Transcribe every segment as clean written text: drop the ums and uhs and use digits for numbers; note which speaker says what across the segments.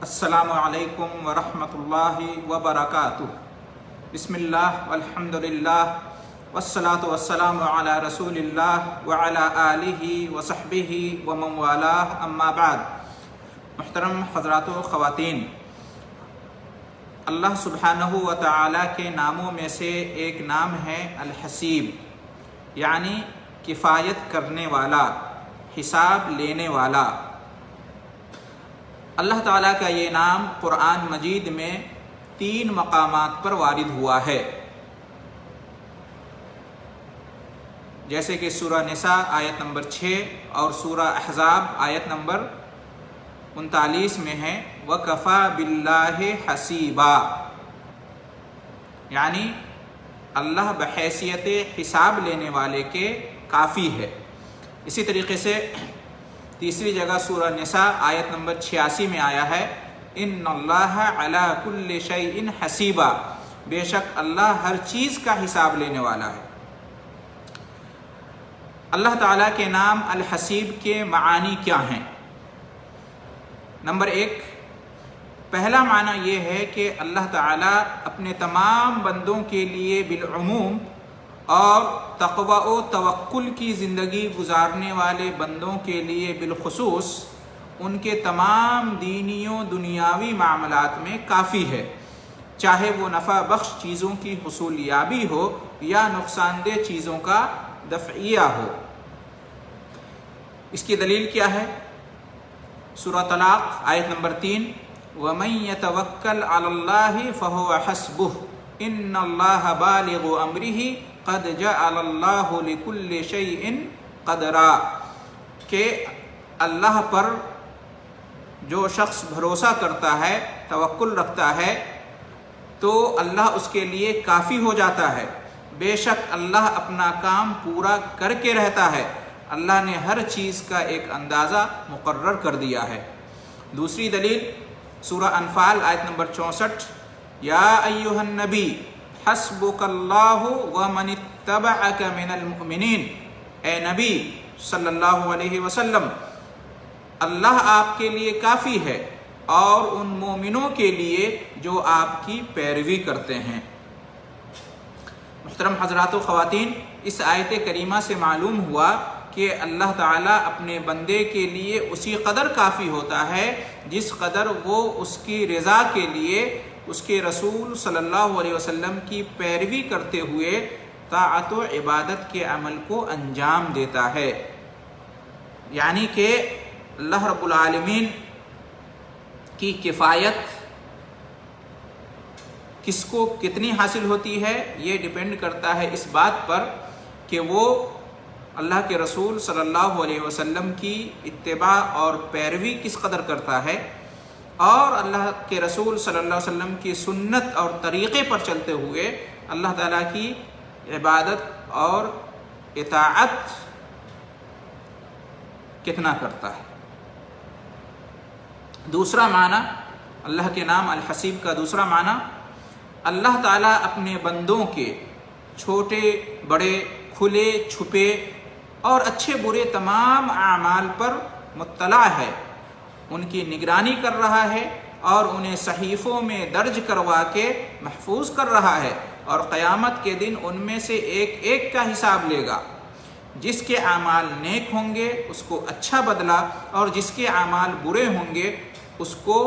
Speaker 1: السلام علیکم ورحمۃ اللہ وبرکاتہ۔ بسم اللہ والحمدللہ والصلاۃ والسلام علی رسول اللہ وعلی آلہ وصحبہ ومن والاه، اما بعد۔ محترم حضرات و خواتین، اللہ سبحانہ و تعالی کے ناموں میں سے ایک نام ہے الحسیب، یعنی کفایت کرنے والا، حساب لینے والا۔ اللہ تعالیٰ کا یہ نام قرآن مجید میں 3 مقامات پر وارد ہوا ہے، جیسے کہ سورہ نساء آیت نمبر 6 اور سورہ احزاب آیت نمبر 39 میں ہے وَكَفَى بِاللَّهِ حَسِيبًا، یعنی اللہ بحیثیت حساب لینے والے کے کافی ہے۔ اسی طریقے سے تیسری جگہ سورہ نساء آیت نمبر 86 میں آیا ہے ان اللہ علی کل شیء حسیبا، بے شک اللہ ہر چیز کا حساب لینے والا ہے۔ اللہ تعالیٰ کے نام الحسیب کے معانی کیا ہیں؟ نمبر 1، پہلا معنی یہ ہے کہ اللہ تعالیٰ اپنے تمام بندوں کے لیے بالعموم اور تقوی و توکل کی زندگی گزارنے والے بندوں کے لیے بالخصوص ان کے تمام دینی و دنیاوی معاملات میں کافی ہے، چاہے وہ نفع بخش چیزوں کی حصولیابی ہو یا نقصان دہ چیزوں کا دفعیہ ہو۔ اس کی دلیل کیا ہے؟ سورہ طلاق آیت نمبر 3 وَمَن يَتَوَكَّلْ عَلَى اللَّهِ فَهُوَ حَسْبُهُ إِنَّ اللَّهَ بَالِغُ أَمْرِهِ قَدْ جَعَلَ اللَّهُ لِكُلِّ شَيْءٍ قَدْرًا، کہ اللہ پر جو شخص بھروسہ کرتا ہے، توکل رکھتا ہے، تو اللہ اس کے لیے کافی ہو جاتا ہے۔ بے شک اللہ اپنا کام پورا کر کے رہتا ہے، اللہ نے ہر چیز کا ایک اندازہ مقرر کر دیا ہے۔ دوسری دلیل سورہ انفال آیت نمبر 64 یا ایھا النبی حسبک اللہ ومن اتبعک من المؤمنین، اے نبی صلی اللہ علیہ وسلم، اللہ آپ کے لیے کافی ہے اور ان مومنوں کے لیے جو آپ کی پیروی کرتے ہیں۔ محترم حضرات و خواتین، اس آیت کریمہ سے معلوم ہوا کہ اللہ تعالیٰ اپنے بندے کے لیے اسی قدر کافی ہوتا ہے جس قدر وہ اس کی رضا کے لیے اس کے رسول صلی اللہ علیہ وسلم کی پیروی کرتے ہوئے طاعت و عبادت کے عمل کو انجام دیتا ہے۔ یعنی کہ اللہ رب العالمین کی کفایت کس کو کتنی حاصل ہوتی ہے، یہ ڈیپینڈ کرتا ہے اس بات پر کہ وہ اللہ کے رسول صلی اللہ علیہ وسلم کی اتباع اور پیروی کس قدر کرتا ہے، اور اللہ کے رسول صلی اللہ علیہ وسلم کی سنت اور طریقے پر چلتے ہوئے اللہ تعالیٰ کی عبادت اور اطاعت کتنا کرتا ہے۔ دوسرا معنی اللہ کے نام الحسیب کا دوسرا معنی، اللہ تعالیٰ اپنے بندوں کے چھوٹے بڑے، کھلے چھپے اور اچھے برے تمام اعمال پر مطلع ہے، ان کی نگرانی کر رہا ہے اور انہیں صحیفوں میں درج کروا کے محفوظ کر رہا ہے، اور قیامت کے دن ان میں سے ایک ایک کا حساب لے گا۔ جس کے اعمال نیک ہوں گے اس کو اچھا بدلہ، اور جس کے اعمال برے ہوں گے اس کو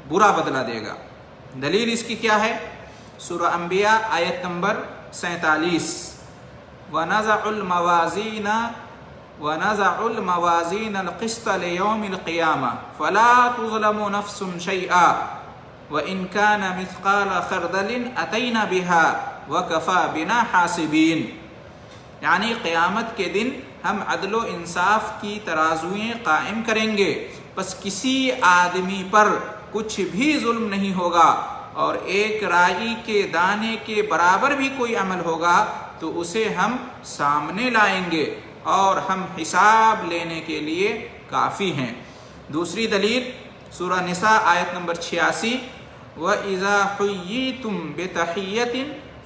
Speaker 1: برا بدلہ دے گا۔ دلیل اس کی کیا ہے؟ سورہ انبیاء آیت نمبر 47 وَنَزَعُ الْمَوَازِينَ الْقِسْطَ لِيَوْمِ الْقِيَامَةِ فَلَا تُظْلَمُ نَفْسٌ شَيْئًا وَإِنْ كَانَ مِثْقَالَ خَرْدَلٍ أَتَيْنَا بِهَا وَكَفَى بِنَا حَاسِبِينَ، یعنی قیامت کے دن ہم عدل و انصاف کی ترازوئیں قائم کریں گے، بس کسی آدمی پر کچھ بھی ظلم نہیں ہوگا، اور ایک رائی کے دانے کے برابر بھی کوئی عمل ہوگا تو اسے ہم سامنے لائیں گے، اور ہم حساب لینے کے لیے کافی ہیں۔ دوسری دلیل سورہ نساء آیت نمبر 86 وَإِذَا حُيِّيتُم بِتَحِيَّةٍ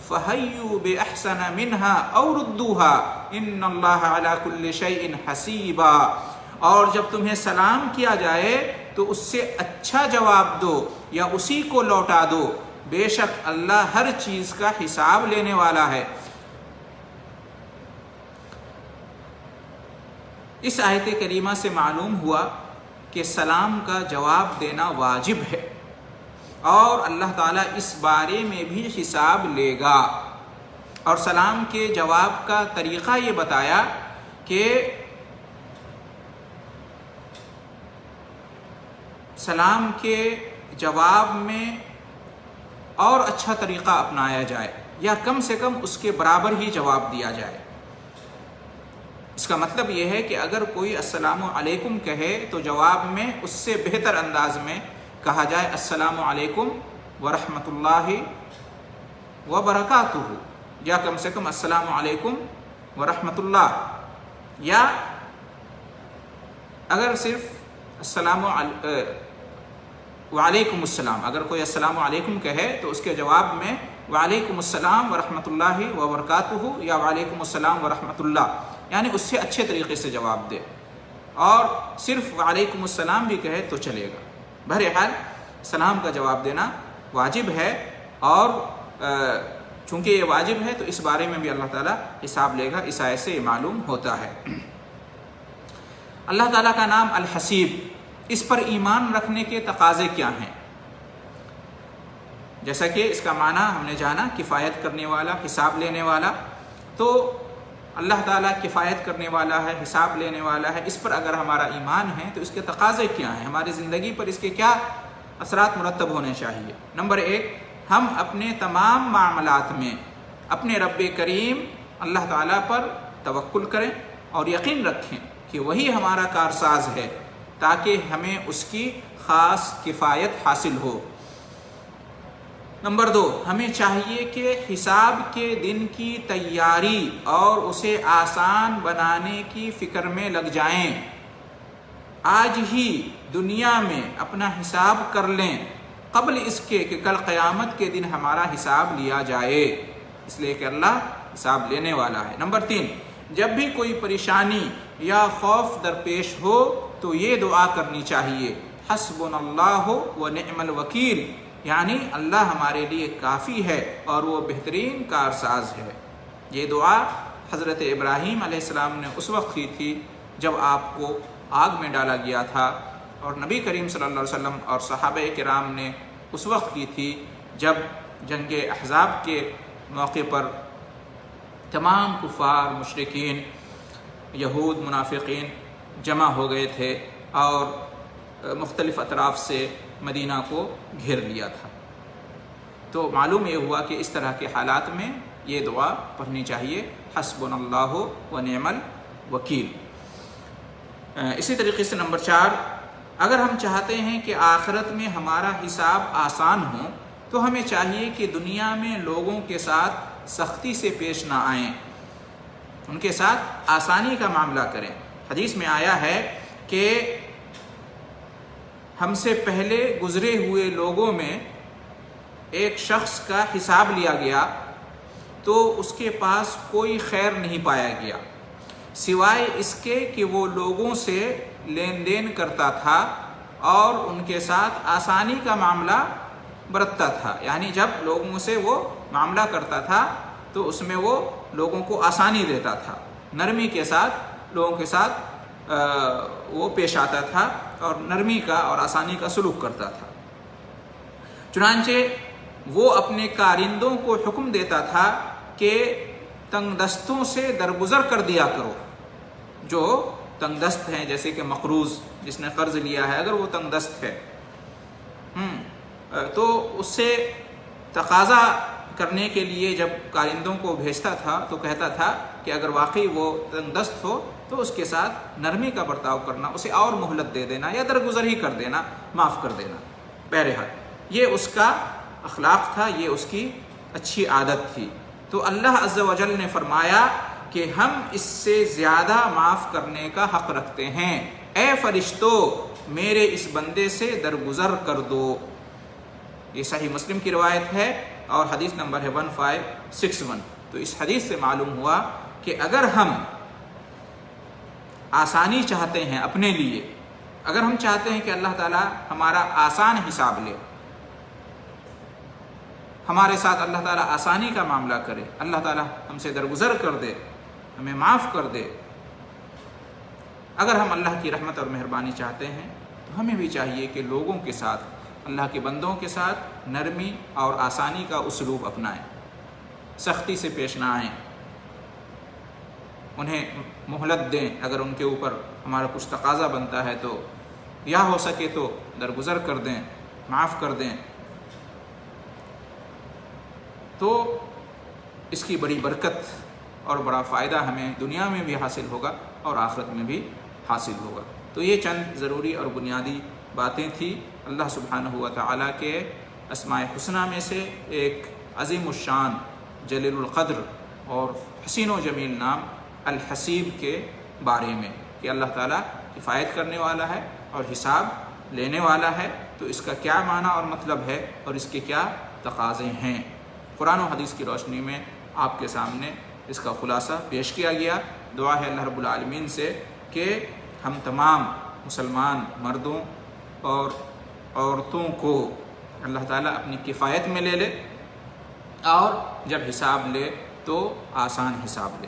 Speaker 1: فَحَيُّوا بِأَحْسَنَ مِنْهَا أَوْ رُدُّوهَا إِنَّ اللَّهَ عَلَى كُلِّ شَيْءٍ حَسِيبًا، اور جب تمہیں سلام کیا جائے تو اس سے اچھا جواب دو یا اسی کو لوٹا دو، بے شک اللہ ہر چیز کا حساب لینے والا ہے۔ اس آیت کریمہ سے معلوم ہوا کہ سلام کا جواب دینا واجب ہے، اور اللہ تعالیٰ اس بارے میں بھی حساب لے گا۔ اور سلام کے جواب کا طریقہ یہ بتایا کہ سلام کے جواب میں اور اچھا طریقہ اپنایا جائے، یا کم سے کم اس کے برابر ہی جواب دیا جائے۔ اس کا مطلب یہ ہے کہ اگر کوئی السلام علیکم کہے تو جواب میں اس سے بہتر انداز میں کہا جائے السلام علیکم ورحمۃ اللہ وبرکاتہ، یا کم سے کم السلام علیکم ورحمۃ اللہ، یا اگر صرف وعلیکم السلام، اگر کوئی السلام علیکم کہے تو اس کے جواب میں وعلیکم السلام ورحمۃ اللہ وبرکاتہ یا وعلیکم السلام ورحمۃ اللہ، یعنی اس سے اچھے طریقے سے جواب دے، اور صرف وعلیکم السلام بھی کہے تو چلے گا۔ بہرحال سلام کا جواب دینا واجب ہے، اور چونکہ یہ واجب ہے تو اس بارے میں بھی اللہ تعالیٰ حساب لے گا، اس آیت سے یہ معلوم ہوتا ہے۔ اللہ تعالیٰ کا نام الحسیب، اس پر ایمان رکھنے کے تقاضے کیا ہیں؟ جیسا کہ اس کا معنی ہم نے جانا کفایت کرنے والا، حساب لینے والا، تو اللہ تعالیٰ کفایت کرنے والا ہے، حساب لینے والا ہے، اس پر اگر ہمارا ایمان ہے تو اس کے تقاضے کیا ہیں، ہماری زندگی پر اس کے کیا اثرات مرتب ہونے چاہیے۔ نمبر 1، ہم اپنے تمام معاملات میں اپنے رب کریم اللہ تعالیٰ پر توکل کریں اور یقین رکھیں کہ وہی ہمارا کارساز ہے، تاکہ ہمیں اس کی خاص کفایت حاصل ہو۔ نمبر 2، ہمیں چاہیے کہ حساب کے دن کی تیاری اور اسے آسان بنانے کی فکر میں لگ جائیں، آج ہی دنیا میں اپنا حساب کر لیں قبل اس کے کہ کل قیامت کے دن ہمارا حساب لیا جائے، اس لیے کہ اللہ حساب لینے والا ہے۔ نمبر 3، جب بھی کوئی پریشانی یا خوف درپیش ہو تو یہ دعا کرنی چاہیے، حسبنا اللہ ونعم الوکیل، یعنی اللہ ہمارے لیے کافی ہے اور وہ بہترین کارساز ہے۔ یہ دعا حضرت ابراہیم علیہ السلام نے اس وقت کی تھی جب آپ کو آگ میں ڈالا گیا تھا، اور نبی کریم صلی اللہ علیہ وسلم اور صحابہ کرام نے اس وقت کی تھی جب جنگ احزاب کے موقع پر تمام کفار، مشرکین، یہود، منافقین جمع ہو گئے تھے اور مختلف اطراف سے مدینہ کو گھیر لیا تھا۔ تو معلوم یہ ہوا کہ اس طرح کے حالات میں یہ دعا پڑھنی چاہیے، حسبنا اللہ ونعم الوکیل۔ اسی طریقے سے نمبر 4، اگر ہم چاہتے ہیں کہ آخرت میں ہمارا حساب آسان ہو تو ہمیں چاہیے کہ دنیا میں لوگوں کے ساتھ سختی سے پیش نہ آئیں، ان کے ساتھ آسانی کا معاملہ کریں۔ حدیث میں آیا ہے کہ ہم سے پہلے گزرے ہوئے لوگوں میں ایک شخص کا حساب لیا گیا تو اس کے پاس کوئی خیر نہیں پایا گیا، سوائے اس کے کہ وہ لوگوں سے لین دین کرتا تھا اور ان کے ساتھ آسانی کا معاملہ برتتا تھا، یعنی جب لوگوں سے وہ معاملہ کرتا تھا تو اس میں وہ لوگوں کو آسانی دیتا تھا، نرمی کے ساتھ لوگوں کے ساتھ وہ پیش آتا تھا اور نرمی کا اور آسانی کا سلوک کرتا تھا۔ چنانچہ وہ اپنے کارندوں کو حکم دیتا تھا کہ تنگ دستوں سے درگزر کر دیا کرو، جو تنگ دست ہیں، جیسے کہ مقروض، جس نے قرض لیا ہے، اگر وہ تنگ دست ہے تو اس سے تقاضا کرنے کے لیے جب کارندوں کو بھیجتا تھا تو کہتا تھا کہ اگر واقعی وہ تنگ دست ہو تو اس کے ساتھ نرمی کا برتاؤ کرنا، اسے اور مہلت دے دینا یا درگزر ہی کر دینا، معاف کر دینا۔ بہرحال یہ اس کا اخلاق تھا، یہ اس کی اچھی عادت تھی۔ تو اللہ عز و جل نے فرمایا کہ ہم اس سے زیادہ معاف کرنے کا حق رکھتے ہیں، اے فرشتو میرے اس بندے سے درگزر کر دو۔ یہ صحیح مسلم کی روایت ہے اور حدیث نمبر ہے 1561۔ تو اس حدیث سے معلوم ہوا کہ اگر ہم آسانی چاہتے ہیں اپنے لیے، اگر ہم چاہتے ہیں کہ اللہ تعالیٰ ہمارا آسان حساب لے، ہمارے ساتھ اللہ تعالیٰ آسانی کا معاملہ کرے، اللہ تعالیٰ ہم سے درگزر کر دے، ہمیں معاف کر دے، اگر ہم اللہ کی رحمت اور مہربانی چاہتے ہیں تو ہمیں بھی چاہیے کہ لوگوں کے ساتھ، اللہ کے بندوں کے ساتھ نرمی اور آسانی کا اسلوب اپنائیں، سختی سے پیش نہ آئیں، انہیں مہلت دیں، اگر ان کے اوپر ہمارا کچھ تقاضا بنتا ہے تو یا ہو سکے تو درگزر کر دیں، معاف کر دیں، تو اس کی بڑی برکت اور بڑا فائدہ ہمیں دنیا میں بھی حاصل ہوگا اور آخرت میں بھی حاصل ہوگا۔ تو یہ چند ضروری اور بنیادی باتیں تھیں۔ اللہ سبحانہ و تعالیٰ کے اسماء حسنہ میں سے ایک عظیم الشان، جلیل القدر اور حسین و جمیل نام الحسیب کے بارے میں، کہ اللہ تعالیٰ کفایت کرنے والا ہے اور حساب لینے والا ہے، تو اس کا کیا معنی اور مطلب ہے اور اس کے کیا تقاضے ہیں۔ قرآن و حدیث کی روشنی میں آپ کے سامنے اس کا خلاصہ پیش کیا گیا۔ دعا ہے اللہ رب العالمین سے کہ ہم تمام مسلمان مردوں اور عورتوں کو اللہ تعالیٰ اپنی کفایت میں لے لے اور جب حساب لے تو آسان حساب لے۔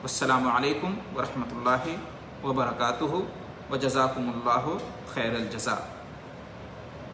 Speaker 1: السلام علیکم ورحمۃ اللہ وبرکاتہ، وجزاکم اللہ خیر الجزا۔